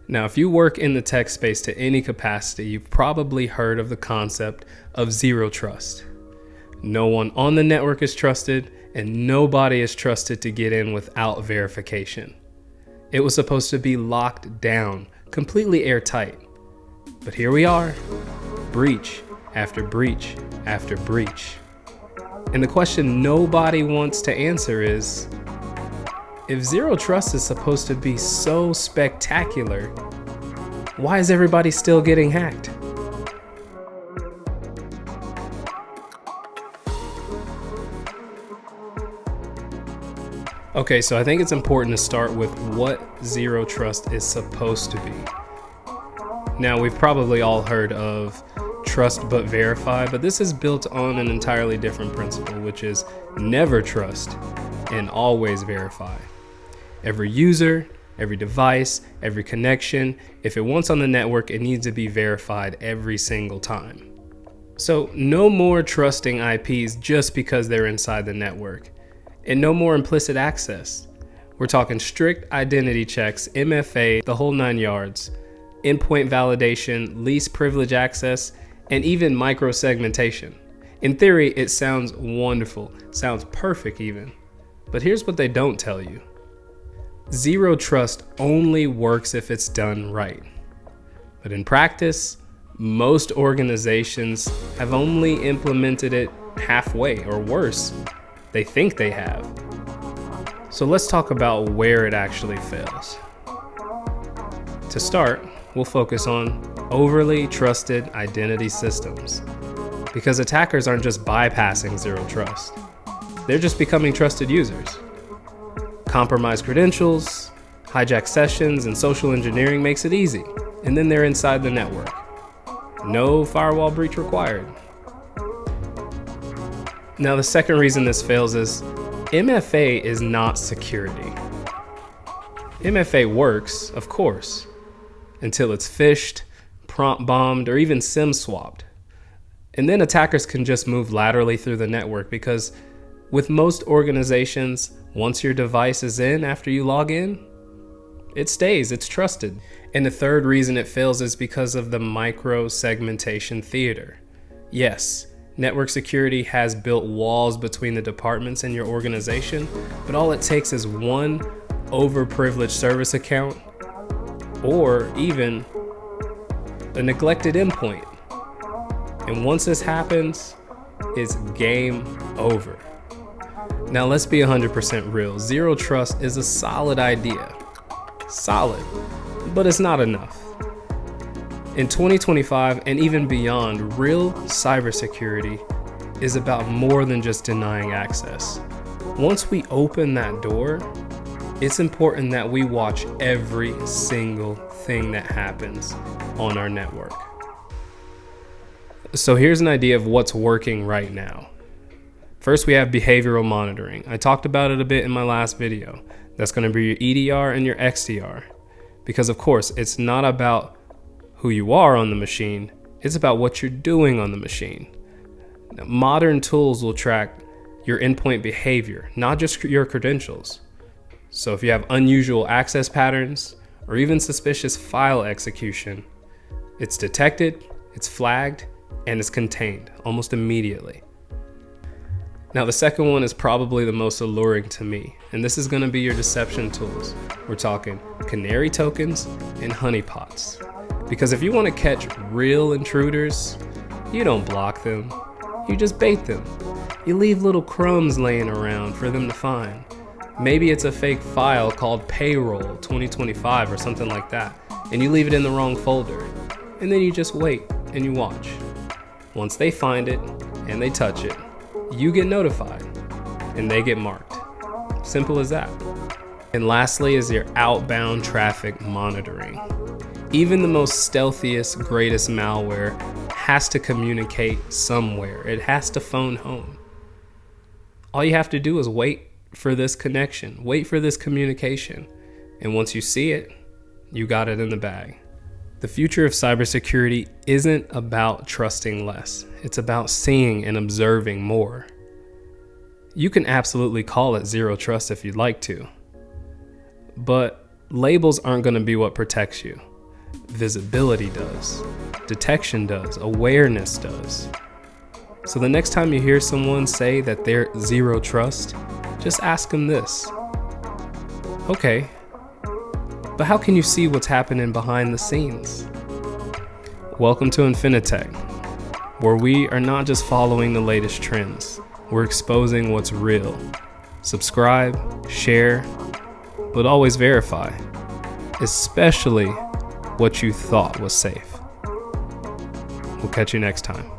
Now, if you work in the tech space to any capacity, you've probably heard of the concept of zero trust. No one on the network is trusted, and nobody is trusted to get in without verification. It was supposed to be locked down, completely airtight. But here we are, breach after breach after breach. And the question nobody wants to answer is, if zero trust is supposed to be so spectacular, why is everybody still getting hacked? Okay, so I think it's important to start with what zero trust is supposed to be. Now, we've probably all heard of trust but verify, but this is built on an entirely different principle, which is never trust and always verify. Every user, every device, every connection, if it wants on the network, it needs to be verified every single time. So no more trusting IPs just because they're inside the network, and no more implicit access. We're talking strict identity checks, MFA, the whole 9 yards, endpoint validation, least privilege access, and even micro-segmentation. In theory, it sounds wonderful, sounds perfect even, but here's what they don't tell you. Zero trust only works if it's done right. But in practice, most organizations have only implemented it halfway, or worse, they think they have. So let's talk about where it actually fails. To start, we'll focus on overly trusted identity systems, because attackers aren't just bypassing zero trust. They're just becoming trusted users. Compromised credentials, hijack sessions, and social engineering makes it easy, and then they're inside the network. No firewall breach required. Now, the second reason this fails is MFA is not security. MFA works, of course, until it's phished, prompt bombed, or even SIM swapped. And then attackers can just move laterally through the network, because with most organizations, once your device is in after you log in, it stays, it's trusted. And the third reason it fails is because of the micro-segmentation theater. Yes, network security has built walls between the departments in your organization, but all it takes is one overprivileged service account, or even a neglected endpoint. And once this happens, it's game over. Now, let's be 100% real. Zero trust is a solid idea. Solid, but it's not enough. In 2025 and even beyond, real cybersecurity is about more than just denying access. Once we open that door, it's important that we watch every single thing that happens on our network. So here's an idea of what's working right now. First, we have behavioral monitoring. I talked about it a bit in my last video. That's going to be your EDR and your XDR. Because of course, it's not about who you are on the machine, it's about what you're doing on the machine. Now, modern tools will track your endpoint behavior, not just your credentials. So if you have unusual access patterns or even suspicious file execution, it's detected, it's flagged, and it's contained almost immediately. Now, the second one is probably the most alluring to me, and this is going to be your deception tools. We're talking canary tokens and honeypots. Because if you want to catch real intruders, you don't block them, you just bait them. You leave little crumbs laying around for them to find. Maybe it's a fake file called payroll 2025 or something like that, and you leave it in the wrong folder. And then you just wait and you watch. Once they find it and they touch it, you get notified and they get marked. Simple as that. And lastly is your outbound traffic monitoring. Even the most stealthiest, greatest malware has to communicate somewhere. It has to phone home. All you have to do is wait for this connection, wait for this communication. And once you see it, you got it in the bag. The future of cybersecurity isn't about trusting less. It's about seeing and observing more. You can absolutely call it zero trust if you'd like to, but labels aren't going to be what protects you. Visibility does. Detection does. Awareness does. So the next time you hear someone say that they're zero trust, just ask them this. Okay, but how can you see what's happening behind the scenes? Welcome to Infinitech, where we are not just following the latest trends, we're exposing what's real. Subscribe, share, but always verify, especially what you thought was safe. We'll catch you next time.